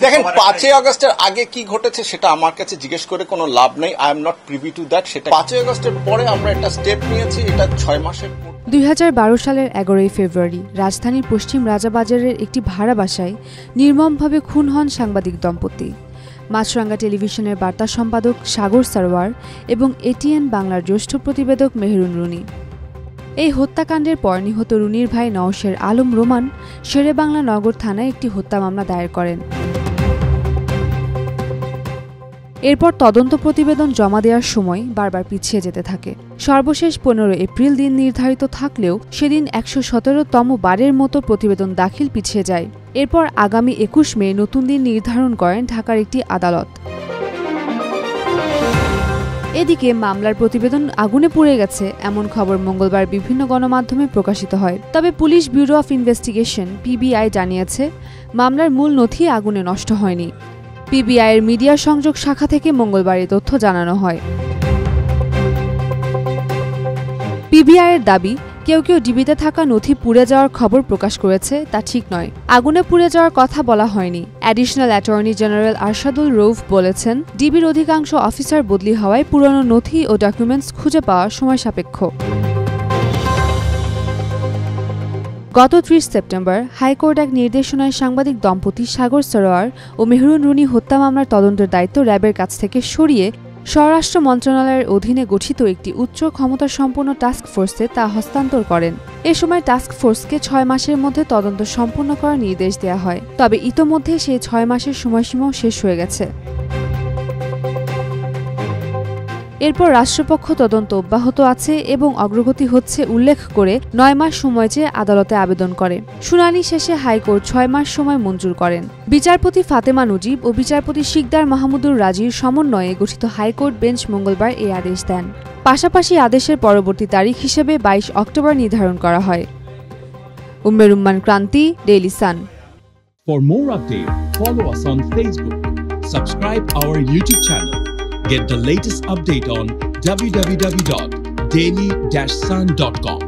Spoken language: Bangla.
দেখেন 5ই আগস্টের আগে কি ঘটেছে সেটা আমার কাছে জিজ্ঞেস করে কোনো লাভ নেই। I am not privy to that. সেটা 5ই আগস্টের পরে আমরা একটা স্টেপ নিয়েছি, এটা 6 মাসের। 2012 সালের 11ই ফেব্রুয়ারি রাজধানীর পশ্চিম রাজাবাজারের একটি ভাড়া বাসায় নির্মমভাবে খুন হন সাংবাদিক দম্পতি। মাছরাঙ্গা টেলিভিশনের বার্তা সম্পাদক সাগর সারোয়ার এবং এটিএন বাংলার জ্যেষ্ঠ প্রতিবেদক মেহেরুন রুনি। এই হত্যাকাণ্ডের পর নিহত রুনির ভাই নওশের আলম রোমান শেরেবাংলা নগর থানায় একটি হত্যা মামলা দায়ের করেন। এরপর তদন্ত প্রতিবেদন জমা দেওয়ার সময় বারবার পিছিয়ে যেতে থাকে। সর্বশেষ 15 এপ্রিল দিন নির্ধারিত থাকলেও সেদিন 117তম বারের মতো প্রতিবেদন দাখিল পিছিয়ে যায়। এরপর আগামী 21 মে নতুন দিন নির্ধারণ করেন ঢাকার একটি আদালত। এদিকে মামলার প্রতিবেদন আগুনে পুড়ে গেছে এমন খবর মঙ্গলবার বিভিন্ন গণমাধ্যমে প্রকাশিত হয়। তবে police bureau of investigation PBI জানিয়েছে মামলার মূল নথি আগুনে নষ্ট হয়নি। পিবিআইয়ের মিডিয়া সংযোগ শাখা থেকে মঙ্গলবার এই তথ্য জানানো হয়। পিবিআইয়ের দাবি, কেউ কেউ ডিবিতে থাকা নথি পুড়ে যাওয়ার খবর প্রকাশ করেছে, তা ঠিক নয়। আগুনে পুড়ে যাওয়ার কথা বলা হয়নি। Additional attorney general Arshadul Rouf বলেছেন, ডিবির অধিকাংশ অফিসার বদলি হওয়ায় পুরনো নথি ও ডকুমেন্টস খুঁজে পাওয়া সময় সাপেক্ষ। গত 30 সেপ্টেম্বর হাইকোর্ট এক নির্দেশনায় সাংবাদিক দম্পতি সাগর সরোয়ার ও মেহরুন রুনি হত্যা মামলার তদন্তের দায়িত্ব র্যাবের কাছ থেকে সরিয়ে স্বরাষ্ট্র মন্ত্রণালয়ের অধীনে গঠিত একটি উচ্চ ক্ষমতাসম্পন্ন টাস্ক ফোর্সে তা হস্তান্তর করেন। এ সময় টাস্ক ফোর্সকে 6 মাসের মধ্যে তদন্ত সম্পন্ন করার নির্দেশ দেওয়া হয়। তবে ইতোমধ্যে সেই 6 মাসের সময়সীমাও শেষ হয়ে গেছে। এরপর রাষ্ট্রপক্ষ তদন্ত অব্যাহত আছে এবং অগ্রগতি হচ্ছে উল্লেখ করে 9 মাস সময় চেয়ে আদালতে আবেদন করে। শুনানি শেষে হাইকোর্ট 6 মাস সময় মঞ্জুর করেন। বিচারপতি ফাতেমা নজিব ও বিচারপতি শিকদার মাহমুদুর রাজির সমন্বয়ে গঠিত হাইকোর্ট বেঞ্চ মঙ্গলবার এই আদেশ দেন। পাশাপাশি আদেশের পরবর্তী তারিখ হিসেবে 22 অক্টোবর নির্ধারণ করা হয়। Umme Rumman Kranti, Daily Sun. For more updates, follow us on Facebook. Subscribe our YouTube channel. Get the latest update on www.daily-sun.com.